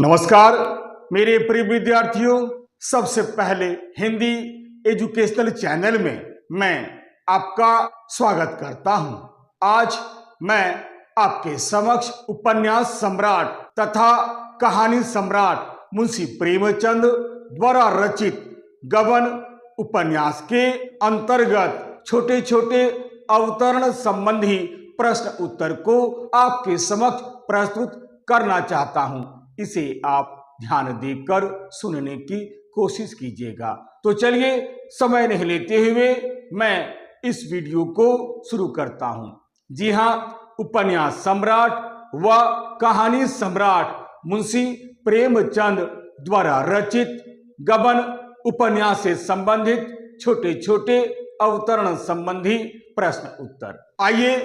नमस्कार मेरे प्रिय विद्यार्थियों, सबसे पहले हिंदी एजुकेशनल चैनल में मैं आपका स्वागत करता हूं। आज मैं आपके समक्ष उपन्यास सम्राट तथा कहानी सम्राट मुंशी प्रेमचंद द्वारा रचित गबन उपन्यास के अंतर्गत छोटे छोटे अवतरण संबंधी प्रश्न उत्तर को आपके समक्ष प्रस्तुत करना चाहता हूं। इसे आप ध्यान देकर सुनने की कोशिश कीजिएगा। तो चलिए समय नहीं लेते हुए मैं इस वीडियो को शुरू करता हूं। जी हां, उपन्यास सम्राट व कहानी सम्राट मुंशी प्रेमचंद द्वारा रचित गबन उपन्यास से संबंधित छोटे छोटे अवतरण संबंधी प्रश्न उत्तर। आइए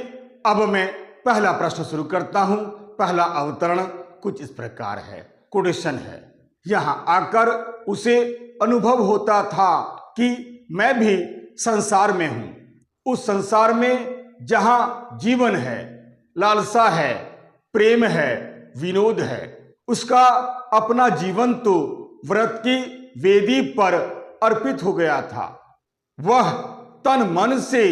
अब मैं पहला प्रश्न शुरू करता हूं। पहला अवतरण कुछ इस प्रकार है, कोटेशन है। यहां आकर उसे अनुभव होता था कि मैं भी संसार में हूं, उस संसार में जहां जीवन है, लालसा है, प्रेम है, विनोद है। उसका अपना जीवन तो व्रत की वेदी पर अर्पित हो गया था। वह तन मन से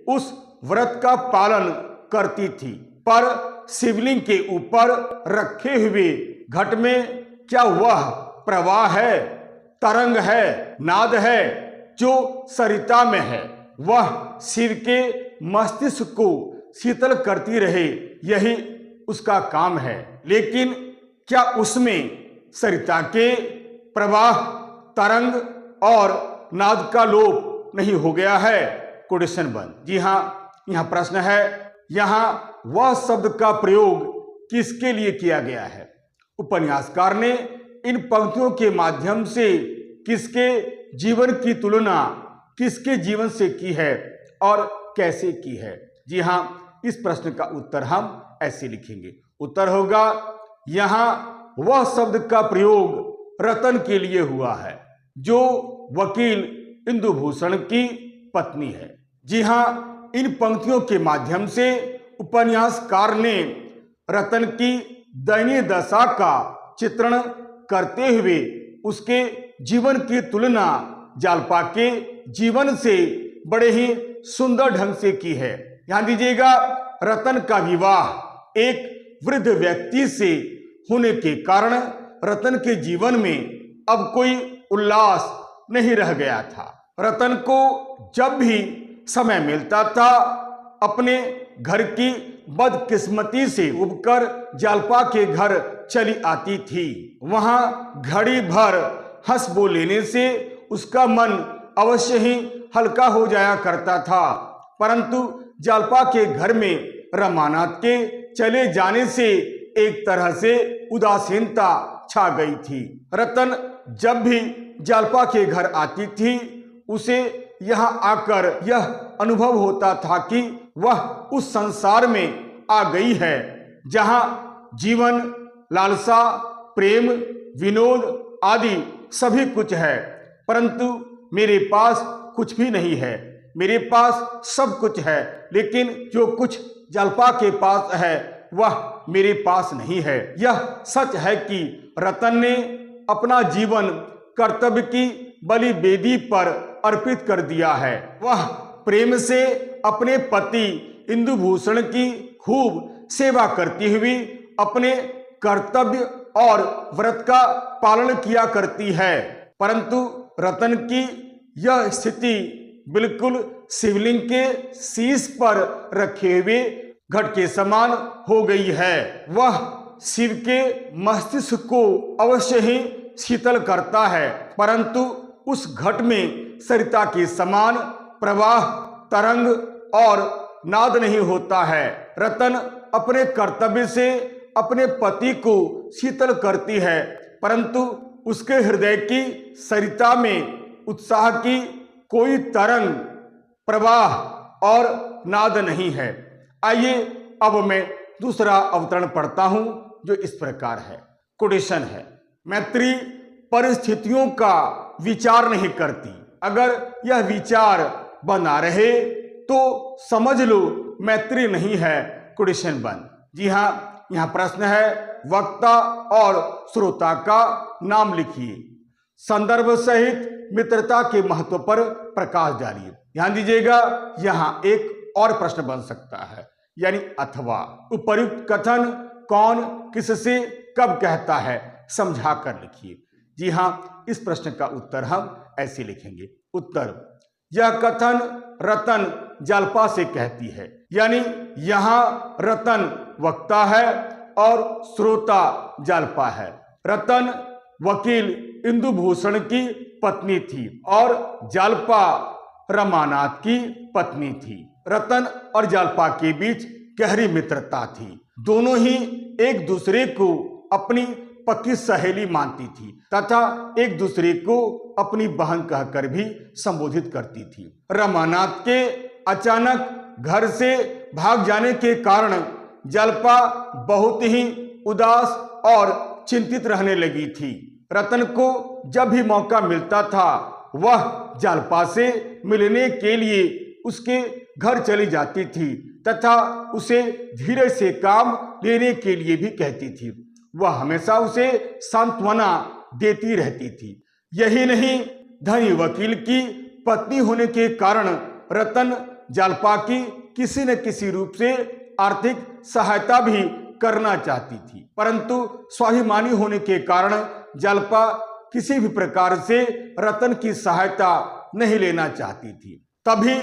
उस व्रत का पालन करती थी, पर शिवलिंग के ऊपर रखे हुए घट में क्या वह प्रवाह है, तरंग है, नाद है जो सरिता में है? वह शिव के मस्तिष्क को शीतल करती रहे, यही उसका काम है। लेकिन क्या उसमें सरिता के प्रवाह, तरंग और नाद का लोप नहीं हो गया है? कोटेशन बंद। जी हाँ, यह प्रश्न है। यहाँ वह शब्द का प्रयोग किसके लिए किया गया है? उपन्यासकार ने इन पंक्तियों के माध्यम से किसके जीवन की तुलना किसके जीवन से की है और कैसे की है? जी हाँ, इस प्रश्न का उत्तर हम ऐसे लिखेंगे। उत्तर होगा, यहाँ वह शब्द का प्रयोग रतन के लिए हुआ है, जो वकील इंदुभूषण की पत्नी है। जी हाँ, इन पंक्तियों के माध्यम से उपन्यासकार ने रतन की दयनीय दशा का चित्रण करते हुए उसके जीवन की तुलना जालपा के जीवन से बड़े ही सुंदर ढंग से की है। ध्यान दीजिएगा, रतन का विवाह एक वृद्ध व्यक्ति से होने के कारण रतन के जीवन में अब कोई उल्लास नहीं रह गया था। रतन को जब भी समय मिलता था, अपने घर की बदकिस्मती से उबकर जालपा के घर चली आती थी। वहां घड़ी भर हंस बोल लेने से उसका मन अवश्य ही हल्का हो जाया करता था, परंतु जालपा के घर में रमानाथ के चले जाने से एक तरह से उदासीनता छा गई थी। रतन जब भी जालपा के घर आती थी, उसे यहाँ आकर यह अनुभव होता था कि वह उस संसार में आ गई है जहाँ जीवन, लालसा, प्रेम, विनोद आदि सभी कुछ है, परंतु मेरे पास कुछ भी नहीं है। मेरे पास सब कुछ है, लेकिन जो कुछ जालपा के पास है वह मेरे पास नहीं है। यह सच है कि रतन ने अपना जीवन कर्तव्य की बलि वेदी पर अर्पित कर दिया है। वह प्रेम से अपने पति इंदुभूषण की खूब सेवा करती हुई अपने कर्तव्य और व्रत का पालन किया करती है, परंतु रतन की यह स्थिति बिल्कुल शिवलिंग के शीश पर रखे हुए घट के समान हो गई है। वह शिव के मस्तिष्क को अवश्य ही शीतल करता है, परंतु उस घट में सरिता के समान प्रवाह, तरंग और नाद नहीं होता है। रतन अपने कर्तव्य से अपने पति को शीतल करती है, परंतु उसके हृदय की सरिता में उत्साह की कोई तरंग, प्रवाह और नाद नहीं है। आइए अब मैं दूसरा अवतरण पढ़ता हूं, जो इस प्रकार है। कोटेशन है, मैत्री परिस्थितियों का विचार नहीं करती। अगर यह विचार बना रहे तो समझ लो मैत्री नहीं है। कोटेशन बंद। जी हाँ, यहाँ प्रश्न है, वक्ता और श्रोता का नाम लिखिए। संदर्भ सहित मित्रता के महत्व पर प्रकाश डालिए। ध्यान दीजिएगा, यहाँ एक और प्रश्न बन सकता है, यानी अथवा। उपर्युक्त कथन कौन किससे कब कहता है, समझा कर लिखिए। जी हाँ, इस प्रश्न का उत्तर हम ऐसे लिखेंगे। उत्तर, यह कथन रतन जालपा से कहती है। यानी यहाँ रतन वक्ता है और श्रोता जालपा है। रतन वकील इंदुभूषण की पत्नी थी और जालपा रमानाथ की पत्नी थी। रतन और जालपा के बीच गहरी मित्रता थी। दोनों ही एक दूसरे को अपनी पक्की सहेली मानती थी तथा एक दूसरे को अपनी बहन कहकर भी संबोधित करती थी। रमानाथ के अचानक घर से भाग जाने के कारण जालपा बहुत ही उदास और चिंतित रहने लगी थी। रतन को जब भी मौका मिलता था वह जालपा से मिलने के लिए उसके घर चली जाती थी तथा उसे धीरे से काम लेने के लिए भी कहती थी। वह हमेशा उसे सांत्वना देती रहती थी। यही नहीं, धनी वकील की पत्नी होने के कारण रतन जालपा की किसी न किसी रूप से आर्थिक सहायता भी करना चाहती थी, परंतु स्वाभिमानी होने के कारण जालपा किसी भी प्रकार से रतन की सहायता नहीं लेना चाहती थी। तभी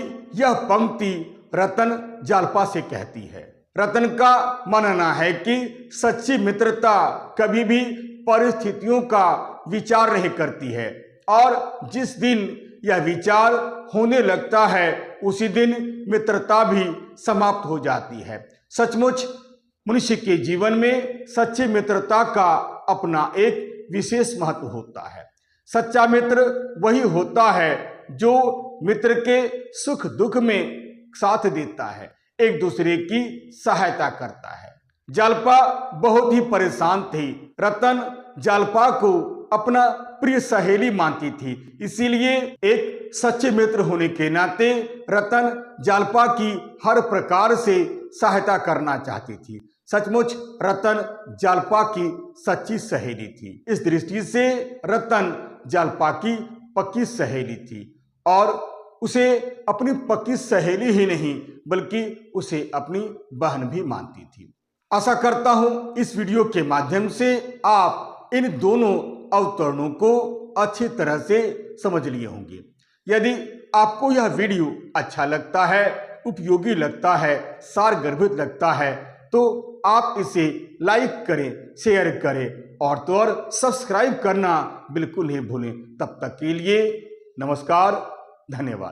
यह पंक्ति रतन जालपा से कहती है। रतन का मानना है कि सच्ची मित्रता कभी भी परिस्थितियों का विचार नहीं करती है और जिस दिन यह विचार होने लगता है उसी दिन मित्रता भी समाप्त हो जाती है। सचमुच मनुष्य के जीवन में सच्ची मित्रता का अपना एक विशेष महत्व होता है। सच्चा मित्र वही होता है जो मित्र के सुख दुख में साथ देता है, एक दूसरे की सहायता करता है। जालपा बहुत ही परेशान थी। रतन जालपा को अपना प्रिय सहेली मानती थी, इसीलिए एक सच्चे मित्र होने के नाते रतन जालपा की हर प्रकार से सहायता करना चाहती थी। सचमुच रतन जालपा की सच्ची सहेली थी। इस दृष्टि से रतन जालपा की पक्की सहेली थी और उसे अपनी पक्की सहेली ही नहीं बल्कि उसे अपनी बहन भी मानती थी। आशा करता हूं इस वीडियो के माध्यम से आप इन दोनों अवतरणों को अच्छी तरह से समझ लिए होंगे। यदि आपको यह वीडियो अच्छा लगता है, उपयोगी लगता है, सारगर्भित लगता है तो आप इसे लाइक करें, शेयर करें और तो और सब्सक्राइब करना बिल्कुल नहीं भूलें। तब तक के लिए नमस्कार, धन्यवाद।